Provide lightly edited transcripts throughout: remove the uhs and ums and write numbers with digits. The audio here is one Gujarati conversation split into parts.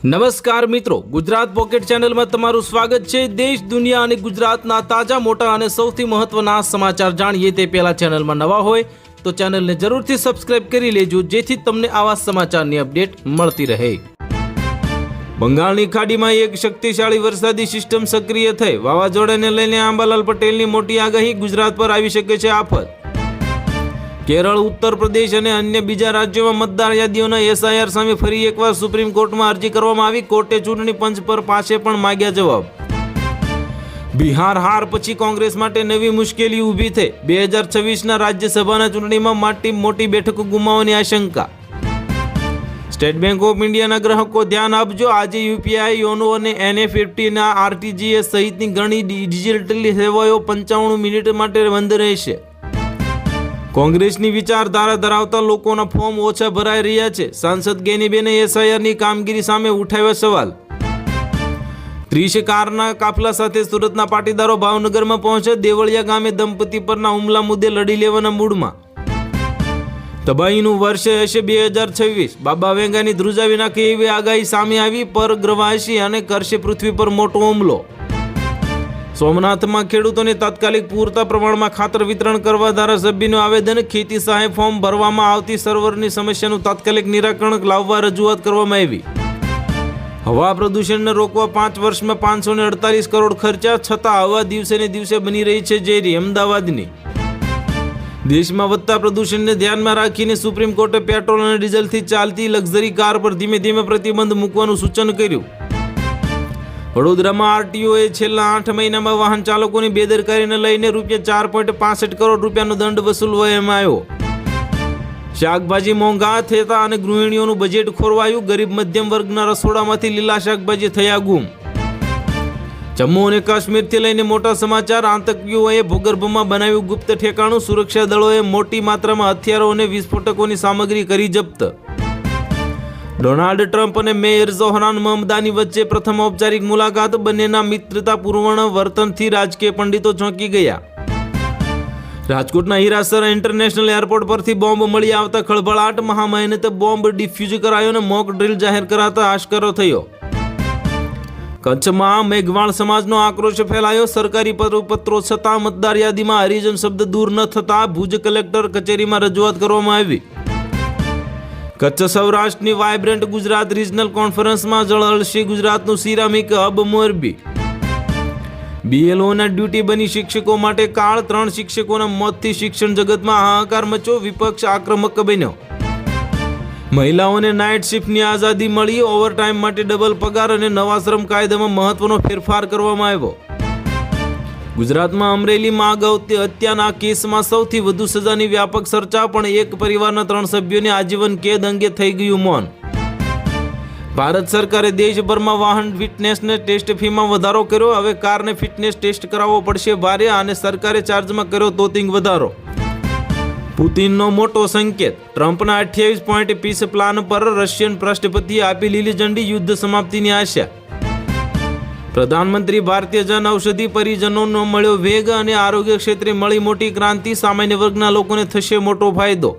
નમસ્કાર મિત્રો, ગુજરાત પોકેટ ચેનલમાં તમારું સ્વાગત છે। દેશ દુનિયા અને ગુજરાતના તાજા મોટા અને સૌથી મહત્વના સમાચાર જાણીએ તે પહેલા ચેનલમાં નવા હોય તો ચેનલને જરૂરથી સબસ્ક્રાઇબ કરી લેજો, જેથી તમને આવા સમાચારની અપડેટ મળતી રહે। બંગાળની ખાડીમાં એક શક્તિશાળી વરસાદી સિસ્ટમ સક્રિય થઈ વાવાઝોડાને લઈને અંબાલાલ પટેલની મોટી આગાહી, ગુજરાત પર આવી શકે છે આફત। કેરળ, ઉત્તર પ્રદેશ અને અન્ય બીજા રાજ્યોમાં મતદાર યાદીઓના એસઆઈઆર સામે ફરી એકવાર સુપ્રીમ કોર્ટમાં અરજી કરવામાં આવી। કોર્ટે ચૂંટણી પંચ પર પાસે પણ માંગ્યા જવાબ। બિહાર હાર પછી કોંગ્રેસ માટે નવી મુશ્કેલી ઊભી થઈ। 2026ના રાજ્યસભાના ચૂંટણીમાં મોટી બેઠકો ગુમાવવાની આશંકા। સ્ટેટ બેંક ઓફ ઇન્ડિયાના ગ્રાહકો ધ્યાન આપજો, આજે યુપીઆઈ, યોનો અને એનએફટી આરટીજીએસ સહિતની ઘણી ડિજિટલ સેવાઓ 95 મિનિટ માટે બંધ રહેશે। કોંગ્રેસની વિચારધારા ધરાવતા લોકોના ફોર્મ ઓછા ભરાઈ રહ્યા છે। સાંસદ ગેનીબેને એસઆઈઆરની કામગીરી સામે ઉઠાવ્યા સવાલ। 30 કારના કાફલા સાથે સુરતના પાટીદારો ભાવનગરમાં પહોંચ્યા। દેવળિયા ગામે દંપતી પરના હુમલા મુદ્દે લડી લેવાના મૂડમાં। તબાહીનું વર્ષ હશે 2026, બાબા વેંગાની ધ્રુજાવી નાખી એવી આગાહી સામે આવી। પરગ્રહવાસી અને કરશે પૃથ્વી પર મોટો હુમલો। સોમનાથમાં ખેડૂતોને તાત્કાલિક પૂરતા પ્રમાણમાં ખાતર વિતરણ કરવા ધારાસભ્યનું આવેદન। ખેતી સહાય ફોર્મ ભરવામાં આવતી સર્વરની સમસ્યાનું તાત્કાલિક નિરાકરણ લાવવા રજૂઆત કરવામાં આવી। હવા પ્રદૂષણને રોકવા 5 વર્ષમાં 548 કરોડ ખર્ચા, છતાં હવા દિવસે ને દિવસે બની રહી છે ઝેરી। અમદાવાદની દેશમાં વધતા પ્રદૂષણને ધ્યાનમાં રાખીને સુપ્રીમ કોર્ટે પેટ્રોલ અને ડીઝલથી ચાલતી લક્ઝરી કાર પર ધીમે ધીમે પ્રતિબંધ મૂકવાનું સૂચન કર્યું। વડોદરામાં આરટીઓએ છેલ્લા 8 મહિનામાં વાહન ચાલકોની બેદરકારીને લઈને ₹4.65 કરોડ રૂપિયાનો દંડ વસૂલવામાં આવ્યો। શાકભાજી મોંઘા થતા અને ગૃહિણીઓનું બજેટ ખોરવાયું। ગરીબ મધ્યમ વર્ગના રસોડામાંથી લીલા શાકભાજી થયા ગુમ। જમ્મુ અને કાશ્મીરથી લઈને મોટા સમાચાર। આતંકીઓએ ભૂગર્ભમાં બનાવ્યું ગુપ્ત ઠેકાણું। સુરક્ષા દળોએ મોટી માત્રામાં હથિયારો અને વિસ્ફોટકોની સામગ્રી કરી જપ્ત। ડોનાલ્ડ ટ્રમ્પ અને મેયર ઝોહરાન મહમદાની વચ્ચે પ્રથમ ઔપચારિક મુલાકાત। બંનેના મિત્રતાપૂર્ણ વર્તનથી રાજકીય પંડિતો ચોંકી ગયા। રાજકોટના હીરાસર ઇન્ટરનેશનલ એરપોર્ટ પરથી બોમ્બ મળી આવતા ખળભળાટ। મહામહેનતે બોમ્બ ડિફ્યુઝ કરાયો અને મોક ડ્રિલ જાહેર કરાતા આશ્ચર્ય થયો। કચ્છમાં મેઘવાળ સમાજનો આક્રોશ ફેલાયો। સરકારી પત્રો છતાં મતદાર યાદીમાં હરિજન શબ્દ દૂર ન થતા ભુજ કલેક્ટર કચેરીમાં રજૂઆત કરવામાં આવી। કચ્છ સૌરાષ્ટ્રની વાઇબ્રન્ટ ગુજરાત રિજનલ કોન્ફરન્સમાં ઝળહળશે ગુજરાતનું સિરામિક હબ મોરબી। બીએલઓના ડ્યુટી બની શિક્ષકો માટે કાળ। 3 શિક્ષકોના મોતથી શિક્ષણ જગતમાં હાહાકાર મચ્યો। વિપક્ષ આક્રમક બન્યો। મહિલાઓને નાઇટ શિફ્ટની આઝાદી મળી। ઓવરટાઈમ માટે ડબલ પગાર અને નવા શ્રમ કાયદામાં મહત્વનો ફેરફાર કરવામાં આવ્યો। ગુજરાતમાં અમરેલીમાં અગાઉ હત્યાના કેસમાં સૌથી વધુ સજાની વ્યાપક ચર્ચા, પણ એક પરિવારના 3 સભ્યોને આજીવન કેદ અંગે થઈ ગયું મૌન। ભારત સરકારે દેશભરમાં વાહન ફિટનેસને ટેસ્ટ ફીમાં વધારો કર્યો। હવે કારને ફિટનેસ ટેસ્ટ કરાવવો પડશે ભારે, અને સરકારે ચાર્જમાં કર્યો તોતિંગ વધારો। પુતિનનો મોટો સંકેત। ટ્રમ્પના 28 પોઈન્ટ પીસ પ્લાન પર રશિયન રાષ્ટ્રપતિએ આપી લીલી ઝંડી। યુદ્ધ સમાપ્તિની આશા। પ્રધાનમંત્રી ભારતીય જન ઔષધિ પરિજનોનો મળ્યો વેગ, અને આરોગ્ય ક્ષેત્રે મળી મોટી ક્રાંતિ। સામાન્ય વર્ગના લોકોને થશે મોટો ફાયદો।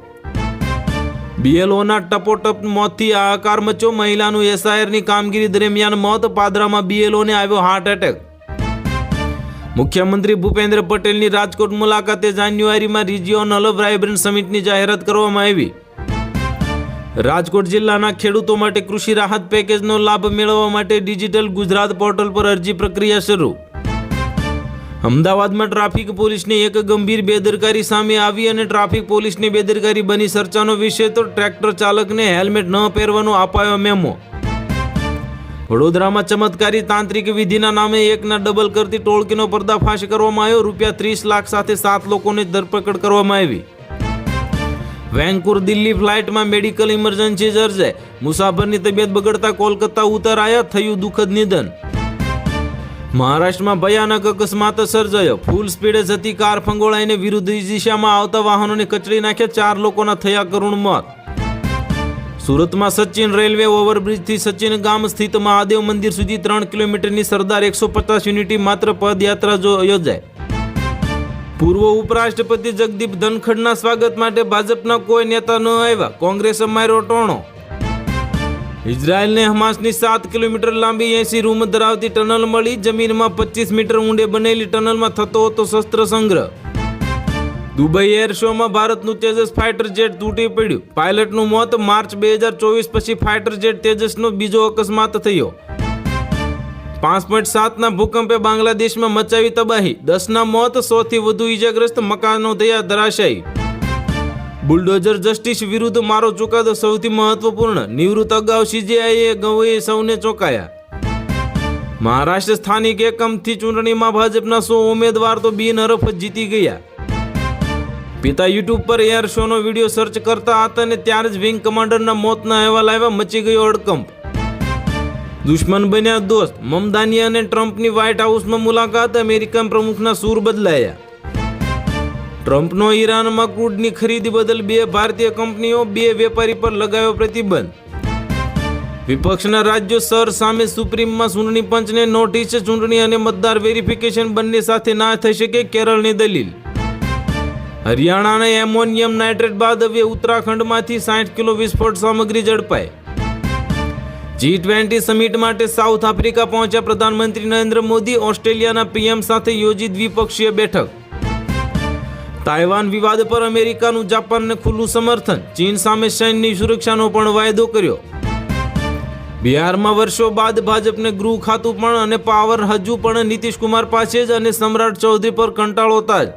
બીએલઓના ટપોટપ મોતથી હાહાકાર મચ્યો। મહિલાનું એસઆઈઆરની કામગીરી દરમિયાન મોત। પાદરામાં બીએલઓને આવ્યો હાર્ટ એટેક। મુખ્યમંત્રી ભૂપેન્દ્ર પટેલની રાજકોટ મુલાકાતે જાન્યુઆરીમાં રિજિયોનલ વાઇબ્રન્ટ સમિટની જાહેરાત કરવામાં આવી। રાજકોટ જિલ્લાના ખેડૂતો માટે કૃષિ રાહત પેકેજનો લાભ મેળવવા માટે ડિજિટલ ગુજરાત પોર્ટલ પર અરજી પ્રક્રિયા શરૂ। અમદાવાદમાં ટ્રાફિક પોલીસની એક ગંભીર બેદરકારી સામે આવી, અને ટ્રાફિક પોલીસની બેદરકારી બની ચર્ચાનો વિષય તો ટ્રેક્ટર ચાલકને હેલ્મેટ ન પહેરવાનો અપાયો મેમો। વડોદરામાં ચમત્કારી તાંત્રિક વિધિના નામે એકના ડબલ કરતી ટોળકીનો પર્દાફાશ કરવામાં આવ્યો। ₹30 લાખ સાથે 7 લોકોની ધરપકડ કરવામાં આવી। વેંકુર દિલ્હી ફ્લાઇટમાં મેડિકલ ઇમરજન્સી સર્જાઈ। મુસાફરની તબિયત બગડતા કોલકાતા ઉતરાયા, થયું દુઃખદ નિધન। મહારાષ્ટ્રમાં ભયાનક અકસ્માત સર્જાયો। ફૂલ સ્પીડે જતી કાર ફંગોળાઈને વિરુદ્ધ દિશામાં આવતા વાહનોને કચડી નાખ્યા। 4 લોકોના થયા કરુણ મોત। સુરતમાં સચિન રેલવે ઓવરબ્રિજથી સચિન ગામ સ્થિત મહાદેવ મંદિર સુધી 3 કિલોમીટરની સરદાર 150 યુનિટની માત્ર પદયાત્રા યોજાઈ। પૂર્વ ઉપરાષ્ટ્રપતિ જગદીપ ધનખડના સ્વાગત માટે ભાજપના કોઈ નેતા ન આવ્યા। કોંગ્રેસે માર્યો ટોણો। ઇઝરાયલને હમાસની 7 કિલોમીટર લાંબી 80 રૂમ ધરાવતી ટનલ મળી. જમીનમાં 25 મીટર ઊંડે બનેલી ટનલમાં થતો હતો શસ્ત્ર સંગ્રહ. દુબઈ એર શોમાં ભારતનું તેજસ ફાઇટર જેટ તૂટી પડ્યું. પાયલટનું મોત. માર્ચ 2024 પછી ફાઇટર જેટ તેજસનો બીજો અકસ્માત થયો. 5.7ના ભૂકંપે બાંગ્લાદેશમાં મચાવી તબાહી. 10ના મોત, 100થી વધુ ઈજાગ્રસ્ત. મકાનો થયા ધરાશાયી. બુલડોઝર જસ્ટિસ વિરુદ્ધ મારો ચુકાદો સૌથી મહત્વપૂર્ણ. નિવૃત્ત અગાઉ સીજેઆઈએ ગવઈએ સૌને ચોંકાયા. મહારાષ્ટ્ર સ્થાનિક એકમથી ચૂંટણીમાં ભાજપના 100 ઉમેદવાર તો બિનહરફ જીતી ગયા. પિતા યુટ્યુબ પર એર શોનો વિડીયો સર્ચ કરતા હતા અને ત્યારે જ વિંગ કમાન્ડરના મોતના અહેવાલ આવ્યા. મચી ગયો હડકંપ. દુશ્મન બન્યા દોસ્ત. મમદાની અને ટ્રમ્પની વ્હાઇટ હાઉસમાં મુલાકાત. અમેરિકન પ્રમુખના સૂર બદલાયા. ટ્રમ્પનો ઈરાનમાં ક્રૂડની ખરીદી બદલ 2 ભારતીય કંપનીઓ, 2 વેપારી પર લગાવ્યો પ્રતિબંધ. વિપક્ષના રાજ્યો સર સામે સુપ્રીમમાં ચૂંટણી પંચને નોટિસ. ચૂંટણી અને મતદાર વેરિફિકેશન બંને સાથે ના થઈ શકે, કેરળની દલીલ. હરિયાણાના એમોનિયમ નાઇટ્રેટ બાદ હવે ઉત્તરાખંડમાંથી 60 કિલો વિસ્ફોટ સામગ્રી ઝડપાઈ. G20 સમિટ માટે સાઉથ આફ્રિકા પહોંચ્યા પ્રધાનમંત્રી નરેન્દ્ર મોદી. ઓસ્ટ્રેલિયાના પીએમ સાથે યોજી દ્વિપક્ષીય બેઠક. તાઇવાન વિવાદ પર અમેરિકાનું જાપાનને ખુલ્લું સમર્થન. ચીન સામે સૈન્યની સુરક્ષાનો પણ વાયદો કર્યો. બિહારમાં વર્ષો બાદ ભાજપને ગૃહ ખાતું પણ અને પાવર હજુ પણ નીતિશ કુમાર પાસે જ અને સમ્રાટ ચૌધરી પર કંટાળોતા જ.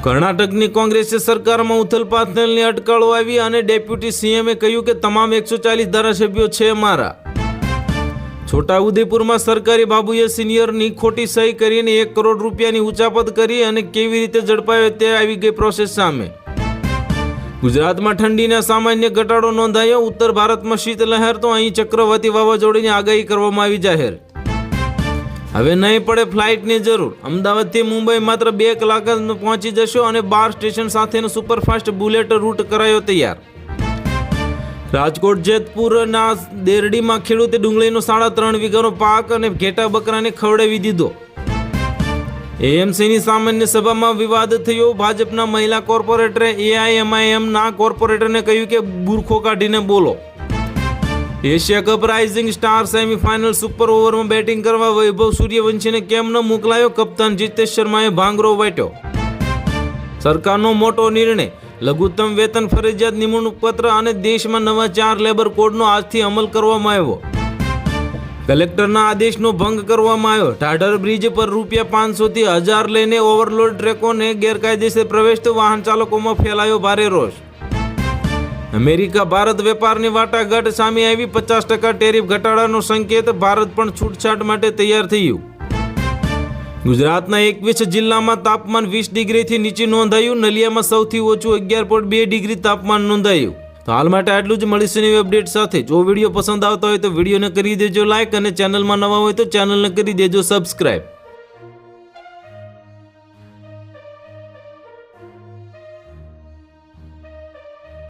કર્ણાટકની કોંગ્રેસે સરકારમાં ઉથલપાથલની અટકળો આવી અને ડેપ્યુટી સીએમએ કહ્યું કે તમામ 140 ધારાસભ્યો છે મારા. છોટાઉદેપુરમાં સરકારી બાબુએ સિનિયરની ખોટી સહી કરીને 1 કરોડ રૂપિયાની ઉચાપત કરી અને કેવી રીતે ઝડપાયો તે આવી ગઈ પ્રોસેસ સામે. ગુજરાતમાં ઠંડીના સામાન્ય ઘટાડો નોંધાયો. ઉત્તર ભારતમાં શીતલહેર તો અહીં ચક્રવાતી વાવાઝોડાની આગાહી કરવામાં આવી જાહેર. હવે નહીં પડે ફ્લાઇટની જરૂર. અમદાવાદથી મુંબઈ માત્ર 2 કલાકમાં પહોંચી જશો અને 12 સ્ટેશન સાથેનો સુપરફાસ્ટ બુલેટ રૂટ કરાયો તૈયાર. રાજકોટ જેતપુરના દેરડીમાં ખેડૂતે ડુંગળીનો 3.5 વીઘાનો પાક અને ઘેટા બકરાને ખવડાવી દીધો. એએમસીની સામાન્ય સભામાં વિવાદ થયો. ભાજપના મહિલા કોર્પોરેટરે એઆઈએમઆઈએમના કોર્પોરેટરને કહ્યું કે બુરખો કાઢીને બોલો. Asia cup rising star semifinal super ઓવરમાં બેટિંગ કરવા વૈભવ સૂર્યવંશીને કેમ ન મોકલાયો? કપ્તાન જીતેશ શર્માએ ભાંગરો વાટ્યો. સરકારનો મોટો નિર્ણય. લઘુત્તમ વેતન ફરજિયાત નિમણૂક પત્ર અને દેશમાં નવા 4 લેબર કોડનો આજથી અમલ કરવામાં આવ્યો. કલેક્ટરના આદેશનો ભંગ કરવામાં આવ્યો. ઢાઢર બ્રિજ પર ₹500 થી 1000 લઈને ઓવરલોડ ટ્રકોને ગેરકાયદેસર પ્રવેશતો વાહન ચાલકોમાં ફેલાયો ભારે રોષ. અમેરિકા ભારત વેપારની વાટાઘાટ સામે આવી. 50% ટેરિફ ઘટાડાનો સંકેત. ભારત પણ છૂટછાટ માટે તૈયાર થયું. ગુજરાતના 21 જિલ્લામાં તાપમાન 20 ડિગ્રીથી નીચે નોંધાયું. નલિયામાં સૌથી ઓછું 11.2 ડિગ્રી તાપમાન નોંધાયું. તો હાલ માટે આટલું જ. મળીશું નવી અપડેટ સાથે. જો વિડીયો પસંદ આવતો હોય તો વિડીયોને કરી દેજો લાઇક અને ચેનલમાં નવા હોય તો ચેનલને કરી દેજો સબસ્ક્રાઇબ.